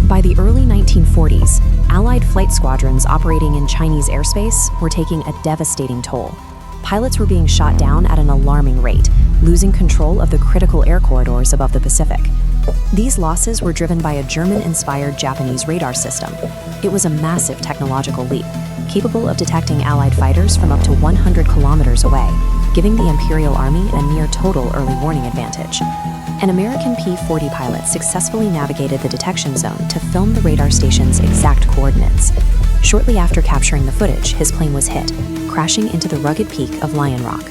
By the early 1940s, Allied flight squadrons operating in Chinese airspace were taking a devastating toll. Pilots were being shot down at an alarming rate, losing control of the critical air corridors above the Pacific. These losses were driven by a German-inspired Japanese radar system. It was a massive technological leap, capable of detecting Allied fighters from up to 100 kilometers away, giving the Imperial Army a near-total early warning advantage. An American P-40 pilot successfully navigated the detection zone to film the radar station's exact coordinates. Shortly after capturing the footage, his plane was hit, crashing into the rugged peak of Lion Rock.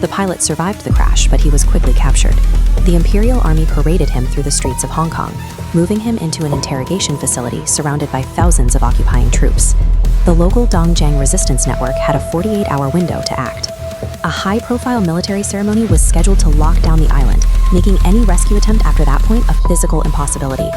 The pilot survived the crash, but he was quickly captured. The Imperial Army paraded him through the streets of Hong Kong, moving him into an interrogation facility surrounded by thousands of occupying troops. The local Dongjiang resistance network had a 48-hour window to act. A high-profile military ceremony was scheduled to lock down the island, making any rescue attempt after that point a physical impossibility.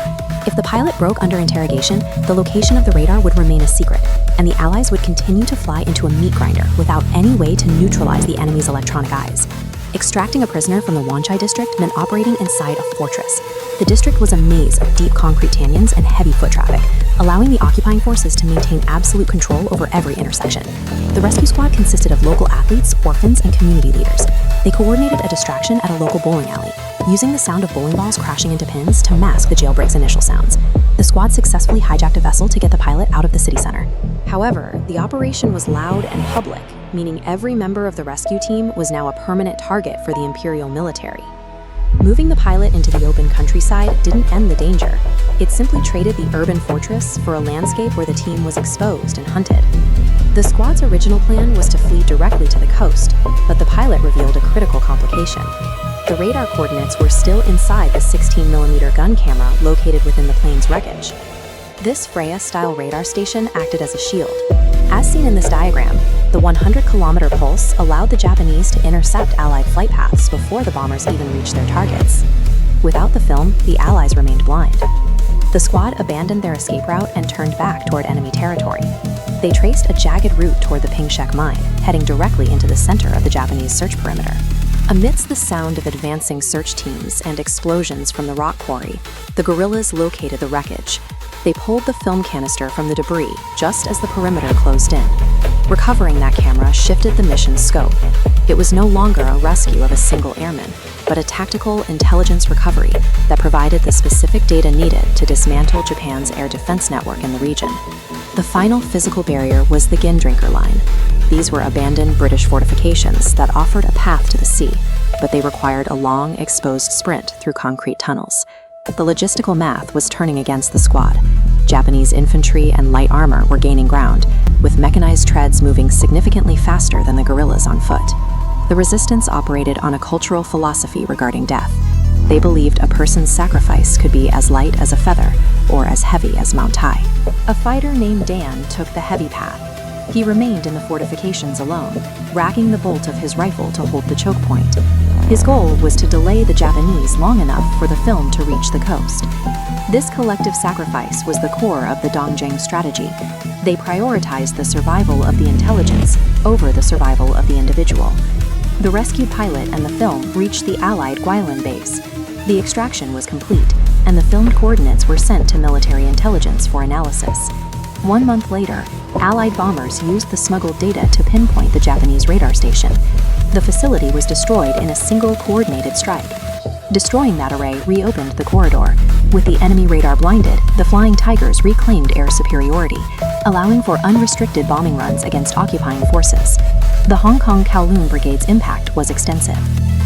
If the pilot broke under interrogation, the location of the radar would remain a secret, and the Allies would continue to fly into a meat grinder without any way to neutralize the enemy's electronic eyes. Extracting a prisoner from the Wanchai district meant operating inside a fortress. The district was a maze of deep concrete canyons and heavy foot traffic, allowing the occupying forces to maintain absolute control over every intersection. The rescue squad consisted of local athletes, orphans, and community leaders. They coordinated a distraction at a local bowling alley, using the sound of bowling balls crashing into pins to mask the jailbreak's initial sounds. The squad successfully hijacked a vessel to get the pilot out of the city center. However, the operation was loud and public, meaning every member of the rescue team was now a permanent target for the Imperial military. Moving the pilot into the open countryside didn't end the danger. It simply traded the urban fortress for a landscape where the team was exposed and hunted. The squad's original plan was to flee directly to the coast, but the pilot revealed a critical complication. The radar coordinates were still inside the 16mm gun camera located within the plane's wreckage. This Freya-style radar station acted as a shield. As seen in this diagram, the 100-kilometer pulse allowed the Japanese to intercept Allied flight paths before the bombers even reached their targets. Without the film, the Allies remained blind. The squad abandoned their escape route and turned back toward enemy territory. They traced a jagged route toward the Pingshek mine, heading directly into the center of the Japanese search perimeter. Amidst the sound of advancing search teams and explosions from the rock quarry, the guerrillas located the wreckage. They pulled the film canister from the debris just as the perimeter closed in. Recovering that camera shifted the mission's scope. It was no longer a rescue of a single airman, but a tactical intelligence recovery that provided the specific data needed to dismantle Japan's air defense network in the region. The final physical barrier was the Gindrinker Line. These were abandoned British fortifications that offered a path to the sea, but they required a long, exposed sprint through concrete tunnels. The logistical math was turning against the squad. Japanese infantry and light armor were gaining ground, with mechanized treads moving significantly faster than the guerrillas on foot. The resistance operated on a cultural philosophy regarding death. They believed a person's sacrifice could be as light as a feather or as heavy as Mount Tai. A fighter named Dan took the heavy path. He remained in the fortifications alone, racking the bolt of his rifle to hold the choke point. His goal was to delay the Japanese long enough for the film to reach the coast. This collective sacrifice was the core of the Dongjiang strategy. They prioritized the survival of the intelligence over the survival of the individual. The rescued pilot and the film reached the Allied Guilin base. The extraction was complete, and the filmed coordinates were sent to military intelligence for analysis. 1 month later, Allied bombers used the smuggled data to pinpoint the Japanese radar station. The facility was destroyed in a single coordinated strike. Destroying that array reopened the corridor. With the enemy radar blinded, the Flying Tigers reclaimed air superiority, allowing for unrestricted bombing runs against occupying forces. The Hong Kong Kowloon Brigade's impact was extensive.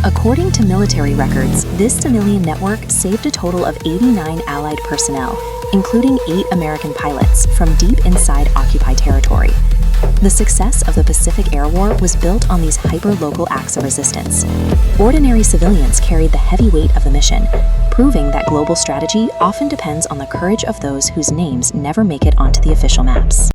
According to military records, this civilian network saved a total of 89 Allied personnel, including 8 American pilots, from deep inside occupied territory. The success of the Pacific Air War was built on these hyper-local acts of resistance. Ordinary civilians carried the heavy weight of the mission, proving that global strategy often depends on the courage of those whose names never make it onto the official maps.